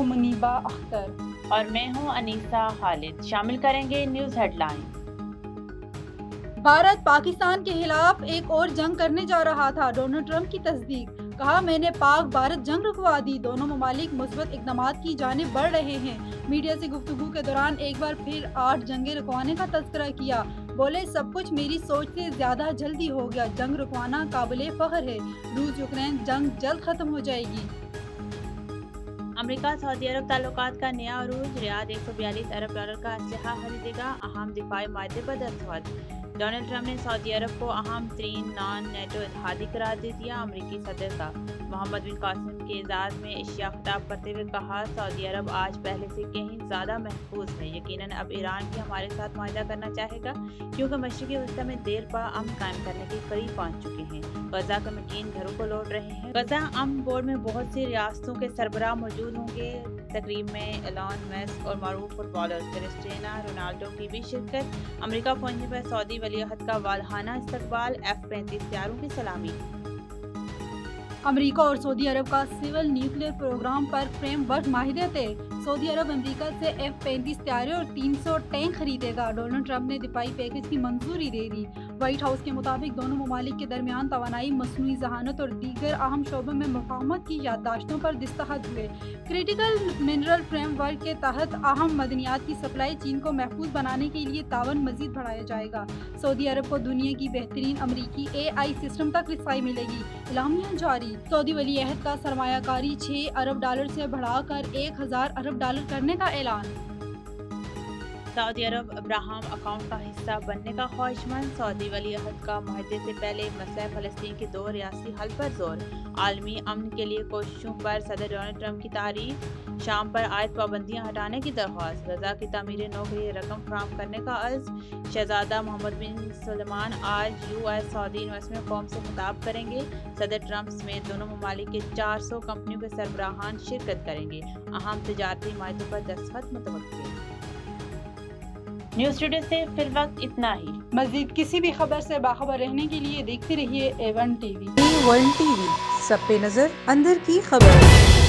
ہوں منیبہ اختر اور میں ہوں انیسہ خالد۔ شامل کریں گے news headline. Bharat Pakistan کے خلاف ایک اور جنگ کرنے جا رہا تھا، ڈونلڈ ٹرمپ کی تصدیق۔ کہا میں نے پاک بھارت جنگ رکوا دی، دونوں ممالک مثبت اقدامات کی جانب بڑھ رہے ہیں۔ میڈیا سے گفتگو کے دوران ایک بار پھر 8 جنگیں رکوانے کا تذکرہ کیا۔ بولے سب کچھ میری سوچ سے زیادہ جلدی ہو گیا، جنگ رکوانا قابل فخر ہے، روس یوکرین جنگ جلد ختم ہو جائے گی۔ امریکہ سعودی عرب تعلقات کا نیا عروج، ریاض 142 ارب ڈالر کا اسلحہ خریدے گا، اہم دفاعی معاہدے پر دستخط۔ ڈونلڈ ٹرمپ نے سعودی عرب کو اہم ترین نان نیٹو اتحادی قرار دے دیا، امریکی صدر کا محمد بن قاسم کے اعزاز میں اشیاء خطاب کرتے ہوئے کہا سعودی عرب آج پہلے سے کہیں زیادہ محفوظ ہے، یقیناً اب ایران بھی ہمارے ساتھ معاہدہ کرنا چاہے گا کیونکہ مشرقی وسطی میں دیر پا امن قائم کرنے کے قریب پہنچ چکے ہیں، غزہ کے مکین گھروں کو لوٹ رہے ہیں۔ غزہ امن بورڈ میں بہت سی ریاستوں کے سربراہ موجود ہوں گے، تقریب میں ایلان مسک اور معروف فٹ بالر کرسٹیانو رونالڈو کی بھی شرکت۔ امریکہ پہنچنے پر سعودی ولیعہد کا والہانہ استقبال، F-35 طیاروں کی سلامی۔ امریکہ اور سعودی عرب کا سول نیوکلیئر پروگرام پر فریم ورک معاہدے طے، سعودی عرب امریکہ سے F-35 طیارے اور 300 ٹینک خریدے گا، ڈونلڈ ٹرمپ نے دفاعی پیکج کی منظوری دے دی۔ وائٹ ہاؤس کے مطابق دونوں ممالک کے درمیان توانائی، مصنوعی ذہانت اور دیگر اہم شعبوں میں مفاہمت کی یادداشتوں پر دستخط ہوئے۔ کرٹیکل منرل فریم ورک کے تحت اہم معدنیات کی سپلائی چین کو محفوظ بنانے کے لیے تعاون مزید بڑھایا جائے گا۔ سعودی عرب کو دنیا کی بہترین امریکی AI سسٹم تک رسائی ملے گی، اعلامیہ جاری۔ سعودی ولیعہد کا سرمایہ کاری $6 ارب سے بڑھا کر $1000 ارب کرنے کا اعلان۔ سعودی عرب ابراہم اکاؤنٹ کا حصہ بننے کا خواہشمند، سعودی ولیعہد کا معاہدے سے پہلے مسئلہ فلسطین کے 2 ریاستی حل پر زور، عالمی امن کے لیے کوششوں پر صدر ڈونلڈ ٹرمپ کی تعریف، شام پر عائد پابندیاں ہٹانے کی درخواست، غزہ کی تعمیر نو کے لیے رقم فراہم کرنے کا عزم۔ شہزادہ محمد بن سلمان آج US سعودی انویسٹمنٹ فورم سے خطاب کریں گے، صدر ٹرمپ سمیت دونوں ممالک کے 400 کمپنیوں کے سربراہان شرکت کریں گے، اہم تجارتی معاہدوں پر دستخط متوقع۔ نیوز ٹوڈے سے فی الوقت اتنا ہی۔ مزید کسی بھی خبر سے باخبر رہنے کے لیے دیکھتے رہیے A1 TV۔ A1 TV، سب پہ نظر، اندر کی خبر۔